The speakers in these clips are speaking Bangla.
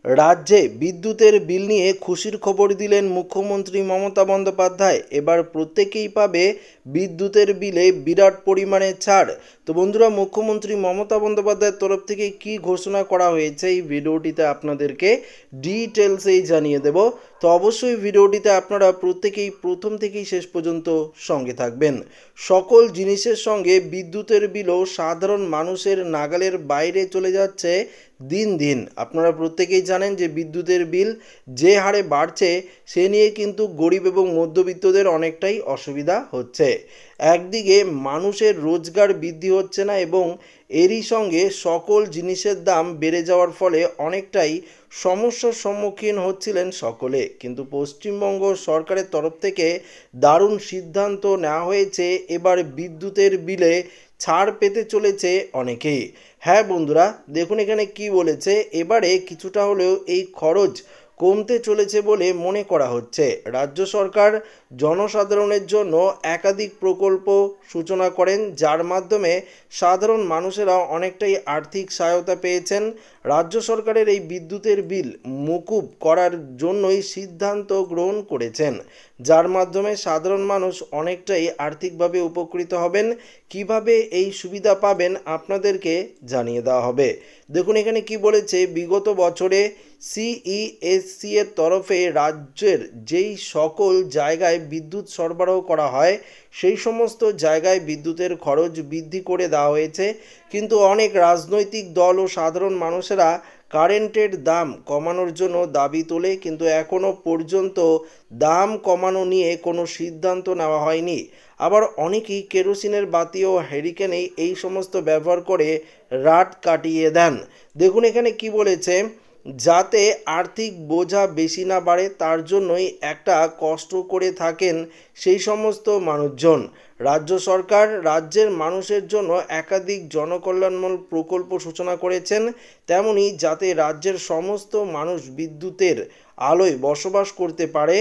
রাজ্যে বিদ্যুতের বিল নিয়ে খুশির খবর দিলেন মুখ্যমন্ত্রী মমতা বন্দ্যোপাধ্যায়। এবার প্রত্যেকেই পাবে বিদ্যুতের বিলে বিরাট পরিমাণে ছাড়। তো বন্ধুরা, মুখ্যমন্ত্রী মমতা বন্দ্যোপাধ্যায়ের তরফ থেকে কি ঘোষণা করা হয়েছে এই ভিডিওটিতে আপনাদেরকে ডিটেলসেই জানিয়ে দেব। তো অবশ্যই ভিডিওটিতে আপনারা প্রত্যেকেই প্রথম থেকেই শেষ পর্যন্ত সঙ্গে থাকবেন। সকল জিনিসের সঙ্গে বিদ্যুতের বিলও সাধারণ মানুষের নাগালের বাইরে চলে যাচ্ছে দিন দিন। আপনারা প্রত্যেকেই জানেন যে বিদ্যুতের বিল যে হারে বাড়ছে সে নিয়ে কিন্তু গরিব এবং মধ্যবিত্তদের অনেকটাই অসুবিধা হচ্ছে। একদিকে মানুষের রোজগার বৃদ্ধি হচ্ছে না এবং এরই সঙ্গে সকল জিনিসের দাম বেড়ে যাওয়ার ফলে অনেকটাই সমস্যার সম্মুখীন হচ্ছিলেন সকলে। কিন্তু পশ্চিমবঙ্গ সরকারের তরফ থেকে দারুণ সিদ্ধান্ত নেওয়া হয়েছে। এবার বিদ্যুতের বিলে ছাড় পেতে চলেছে অনেকেই। হ্যাঁ বন্ধুরা, দেখুন এখানে কি বলেছে, এবারে কিছুটা হলেও এই খরচ কমতে চলেছে বলে মনে করা হচ্ছে। রাজ্য সরকার জনসাধারণের জন্য একাধিক প্রকল্প সূচনা করেন, যার মাধ্যমে সাধারণ মানুষেরা অনেকটাই আর্থিক সহায়তা পেয়েছেন। রাজ্য সরকারের এই বিদ্যুতের বিল মকুব করার জন্যই সিদ্ধান্ত গ্রহণ করেছেন, যার মাধ্যমে সাধারণ মানুষ অনেকটাই আর্থিকভাবে উপকৃত হবেন। কিভাবে এই সুবিধা পাবেন আপনাদেরকে জানিয়ে দেওয়া হবে। দেখুন এখানে কি বলেছে, বিগত বছরে সিইএসসি এর তরফে রাজ্যের যেই সকল জায়গায় বিদ্যুৎ সরবরাহ করা হয় সেই সমস্ত জায়গায় বিদ্যুতের খরচ বৃদ্ধি করে দেওয়া হয়েছে। কিন্তু অনেক রাজনৈতিক দল ও সাধারণ মানুষেরা কারেন্টের দাম কমানোর জন্য দাবি তোলে, কিন্তু এখনও পর্যন্ত দাম কমানো নিয়ে কোনো সিদ্ধান্ত নেওয়া হয়নি। আবার অনেকেই কেরোসিনের বাতি ও হ্যারিকেনে এই সমস্ত ব্যবহার করে রাত কাটিয়ে দেন। দেখুন এখানে কি বলেছে, যাতে আর্থিক বোঝা বেশি না বাড়ে তার জন্যই একটা কষ্ট করে থাকেন সেই সমস্ত মানুষজন। রাজ্য সরকার রাজ্যের মানুষের জন্য একাধিক জনকল্যাণমূলক প্রকল্প সূচনা করেছেন, তেমনি যাতে রাজ্যের সমস্ত মানুষ বিদ্যুতের আলোয় বসবাস করতে পারে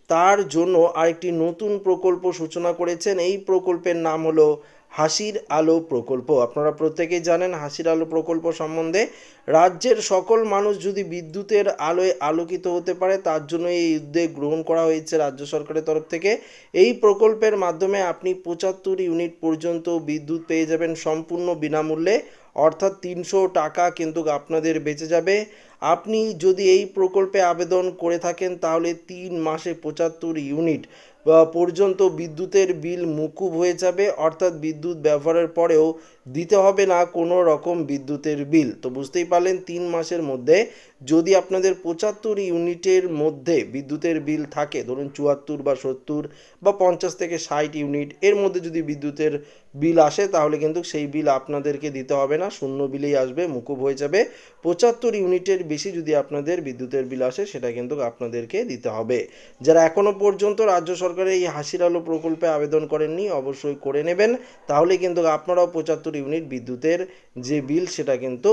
তার জন্য আরেকটি নতুন প্রকল্প সূচনা করেছেন। এই প্রকল্পের নাম হলো হাসির আলো প্রকল্প। আপনারা প্রত্যেকেই জানেন হাসির আলো প্রকল্প সম্বন্ধে। রাজ্যের সকল মানুষ যদি বিদ্যুতের আলোয় আলোকিত হতে পারে তার জন্য এই উদ্যোগ গ্রহণ করা হয়েছে রাজ্য সরকারের তরফ থেকে। এই প্রকল্পের মাধ্যমে আপনি 75 ইউনিট পর্যন্ত বিদ্যুৎ পেয়ে যাবেন সম্পূর্ণ বিনামূল্যে, অর্থাৎ 300 টাকা কিন্তু আপনাদের বেঁচে যাবে। আপনি যদি এই প্রকল্পে আবেদন করে থাকেন তাহলে 3 মাসে 75 ইউনিট পর্যন্ত বিদ্যুতের বিল মকুব হয়ে যাবে, অর্থাৎ বিদ্যুৎ ব্যবহারের পরেও দিতে হবে না কোনো রকম বিদ্যুতের বিল। তো বুঝতেই পারলেন 3 মাসের মধ্যে যদি আপনাদের 75 ইউনিটের মধ্যে বিদ্যুতের বিল থাকে, ধরুন 74 বা 70 বা 50 থেকে 60 ইউনিট এর মধ্যে যদি বিদ্যুতের বিল আসে তাহলে কিন্তু সেই বিল আপনাদেরকে দিতে হবে না, শূন্য বিলেই আসবে, মকুব হয়ে যাবে। 75 ইউনিটের বেশি যদি আপনাদের বিদ্যুতের বিল আসে সেটা কিন্তু আপনাদেরকে দিতে হবে। যারা এখনও পর্যন্ত রাজ্য সরকারের এই হাসির আলো প্রকল্পে আবেদন করেননি অবশ্যই করে নেবেন, তাহলে কিন্তু আপনারাও 75 ইউনিট বিদ্যুতের যে বিল সেটা কিন্তু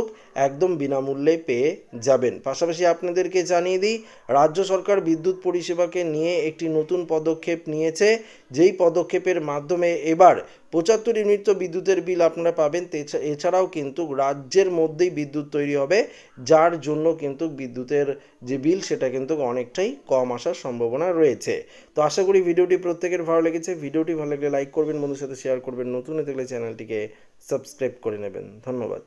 একদম বিনামূল্যে পেয়ে যাবেন। পাশাপাশি আপনাদেরকে জানিয়ে দিই, রাজ্য সরকার বিদ্যুৎ পরিষেবাকে নিয়ে একটি নতুন পদক্ষেপ নিয়েছে, যেই পদক্ষেপের মাধ্যমে এবার 75 ইউনিট তো বিদ্যুতের বিল আপনারা পাবেন, এছাড়াও কিন্তু রাজ্যের মধ্যেই বিদ্যুৎ তৈরি হবে, যার জন্য কিন্তু বিদ্যুতের যে বিল সেটা কিন্তু অনেকটাই কম আসার সম্ভাবনা রয়েছে। তো আশা করি ভিডিওটি প্রত্যেকের ভালো লেগেছে। ভিডিওটি ভালো লাগলে লাইক করবেন, বন্ধুর সাথে শেয়ার করবেন, নতুন হয়ে থাকলে চ্যানেলটিকে সাবস্ক্রাইব করে নেবেন। ধন্যবাদ।